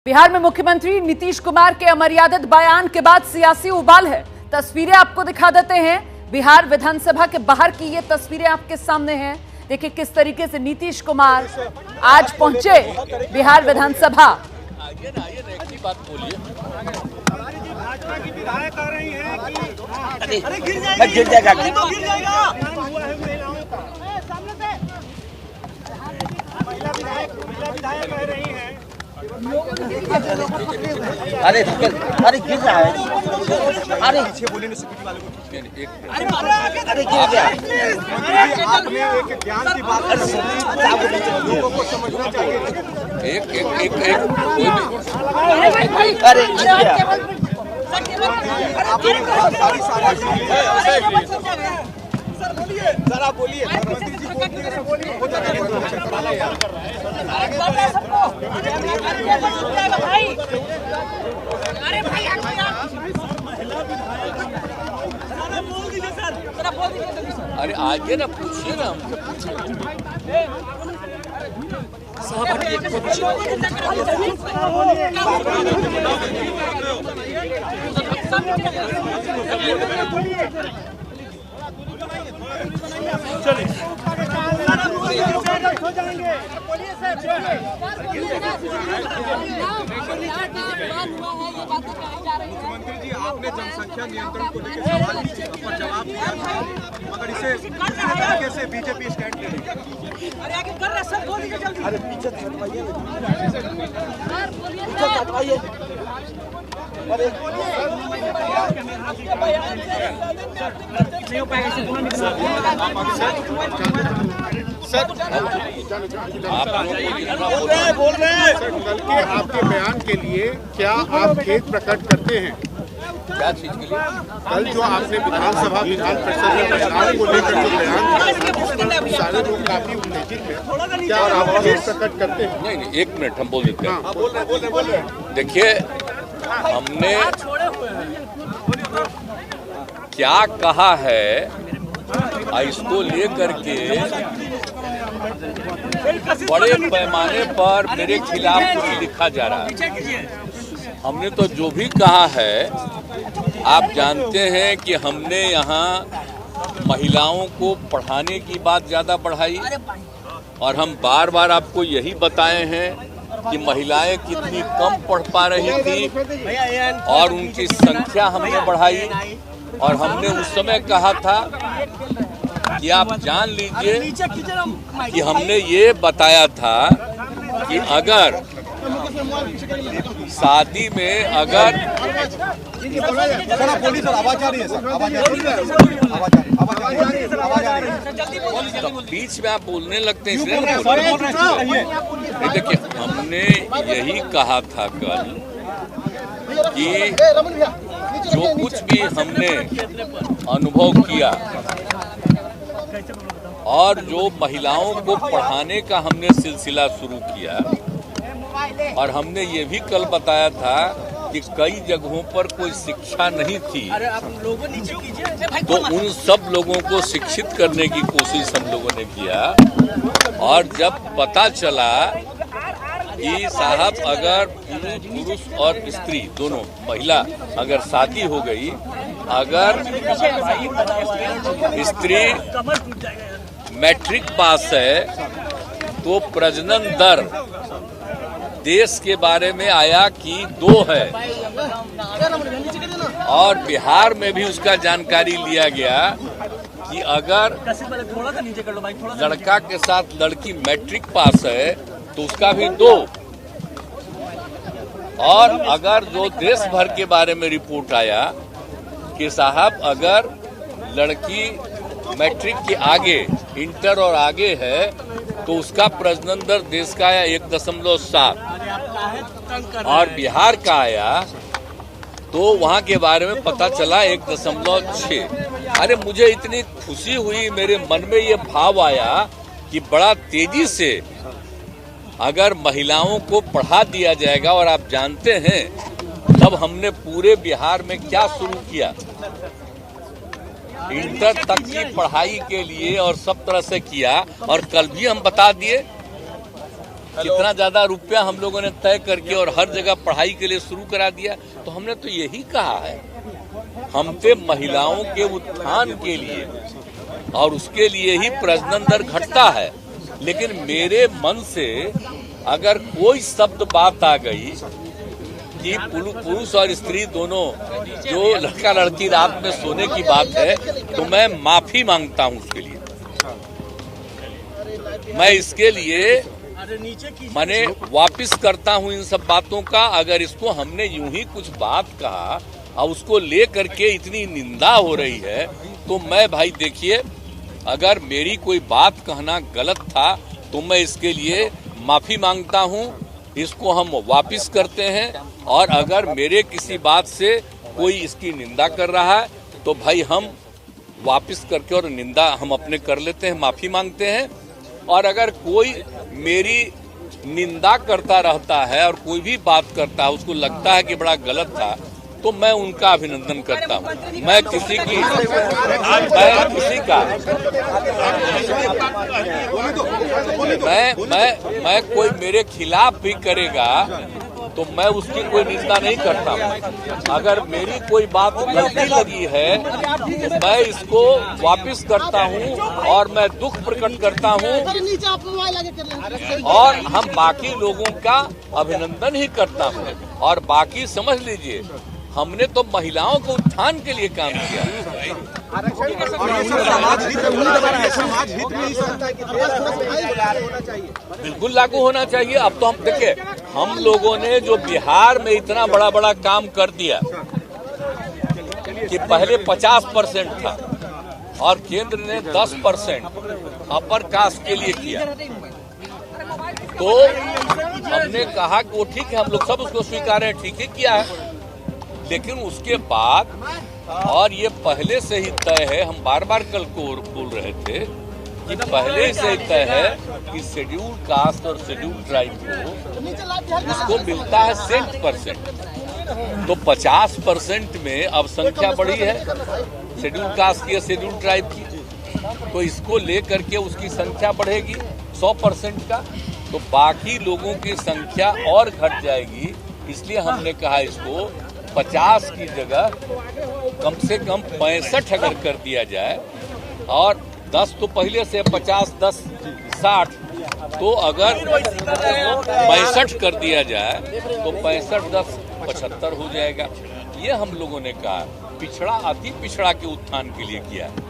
बिहार में मुख्यमंत्री नीतीश कुमार के अमर्यादित बयान के बाद सियासी उबाल है। तस्वीरें आपको दिखा देते हैं। बिहार विधानसभा के बाहर की ये तस्वीरें आपके सामने हैं। देखिए किस तरीके से नीतीश कुमार आज पहुंचे बिहार विधानसभा। गिर जाएगा। अरे गिर रहा है। अरे अरे गिर गया। आपने एक ज्ञान की बात लोगों को समझना चाहिए। अरे गिर गया। सर आप बोलिए। मंत्री जी बोलिए। अरे आगे ना पूछिए ना हमसे मुख्यमंत्री जी आपने जनसंख्या नियंत्रण को लेकर सवाल पर जवाब दिया था, मगर इसे तरीके से बीजेपी स्टैंड ले रही है। अरे पीछे हटवाइए, पीछे हटवाइए। बोल रहे हैं सर, कल के आपके बयान के लिए क्या आप खेद प्रकट करते हैं? क्या चीज के लिए? कल जो आपने विधानसभा विधान परिषद में महिलाओं को लेकर जो बयान दिया, सारे लोग काफी उत्तेजित हैं, क्या आप खेद प्रकट करते हैं? नहीं, एक मिनट हम बोल देते हैं। बोल रहे हैं। देखिए हमने क्या कहा है इसको लेकर के बड़े पैमाने पर मेरे खिलाफ कुछ लिखा जा रहा है। हमने तो जो भी कहा है, आप जानते हैं कि हमने यहाँ महिलाओं को पढ़ाने की बात ज्यादा बढ़ाई और हम बार बार आपको यही बताए हैं कि महिलाएं कितनी कम पढ़ पा रही थी और उनकी संख्या हमने बढ़ाई। और हमने उस समय कहा था कि आप जान लीजिए कि हमने ये बताया था कि अगर शादी में अगर बीच में आप बोलने लगते हैं इसलिए देखिए हमने यही कहा था कल कि जो कुछ भी हमने अनुभव किया और जो महिलाओं को पढ़ाने का हमने सिलसिला शुरू किया और हमने ये भी कल बताया था कि कई जगहों पर कोई शिक्षा नहीं थी, तो उन सब लोगों को शिक्षित करने की कोशिश हम लोगों ने किया। और जब पता चला कि साहब अगर पुरुष और स्त्री दोनों महिला अगर शादी हो गई, अगर स्त्री मैट्रिक पास है तो प्रजनन दर देश के बारे में आया कि 2 है और बिहार में भी उसका जानकारी लिया गया कि अगर लड़का के साथ लड़की मैट्रिक पास है तो उसका भी 2। और अगर जो देश भर के बारे में रिपोर्ट आया कि साहब अगर लड़की मैट्रिक के आगे इंटर और आगे है तो उसका प्रजनन दर देश का आया 1.7 और बिहार का आया तो वहां के बारे में पता चला 1.6। अरे मुझे इतनी खुशी हुई, मेरे मन में ये भाव आया कि बड़ा तेजी से अगर महिलाओं को पढ़ा दिया जाएगा। और आप जानते हैं तब हमने पूरे बिहार में क्या शुरू किया, इंटर तक की पढ़ाई के लिए और सब तरह से किया। और कल भी हम बता दिए कितना ज्यादा रुपया हम लोगों ने तय करके और हर जगह पढ़ाई के लिए शुरू करा दिया। तो हमने तो यही कहा है, हम पे महिलाओं के उत्थान के लिए और उसके लिए ही प्रजनन दर घटता है। लेकिन मेरे मन से अगर कोई शब्द बात आ गई कि पुरुष और स्त्री दोनों जो लड़का लड़की रात में सोने की बात है, तो मैं माफी मांगता हूं उसके लिए। मैं इसके लिए मैंने वापस करता हूं इन सब बातों का। अगर इसको हमने यूं ही कुछ बात कहा और उसको ले करके इतनी निंदा हो रही है, तो मैं भाई देखिए, अगर मेरी कोई बात कहना गलत था तो मैं इसके लिए माफी मांगता हूं। इसको हम वापस करते हैं, और अगर मेरे किसी बात से कोई इसकी निंदा कर रहा है तो भाई हम वापस करके और निंदा हम अपने कर लेते हैं, माफी मांगते हैं। और अगर कोई मेरी निंदा करता रहता है और कोई भी बात करता है, उसको लगता है कि बड़ा गलत था, तो मैं उनका अभिनंदन करता हूं। मैं किसी का मैं कोई मेरे खिलाफ भी करेगा तो मैं उसकी कोई निंदा नहीं करता हूं। अगर मेरी कोई बात गलती लगी है तो मैं इसको वापस करता हूं और मैं दुख प्रकट करता हूं, और हम बाकी लोगों का अभिनंदन ही करता हूं। और बाकी समझ लीजिए, हमने तो महिलाओं को उत्थान के लिए काम किया। बिल्कुल लागू होना चाहिए। अब तो हम देखिए, हम लोगों ने जो बिहार में इतना बड़ा बड़ा काम कर दिया कि पहले 50% था और केंद्र ने 10% अपर कास्ट के लिए किया, तो हमने कहा कि वो ठीक है, हम लोग सब उसको स्वीकार है, ठीक है किया है। लेकिन उसके बाद, और ये पहले से ही तय है, हम बार बार कल को बोल रहे थे कि पहले से ही तय है कि शेड्यूल कास्ट और शेड्यूल ट्राइब को उसको मिलता है 60%। तो 50% में अब संख्या बढ़ी है शेड्यूल कास्ट की, शेड्यूल ट्राइब की, तो इसको लेकर के उसकी संख्या बढ़ेगी 100% का, तो बाकी लोगों की संख्या और घट जाएगी। इसलिए हमने कहा इसको 50 की जगह कम से कम 65 अगर कर दिया जाए, और 10 तो पहले से 50, 10, 60, तो अगर 65 कर दिया जाए तो 65, 10, 75 हो जाएगा। ये हम लोगों ने कहा, पिछड़ा अति पिछड़ा के उत्थान के लिए किया है।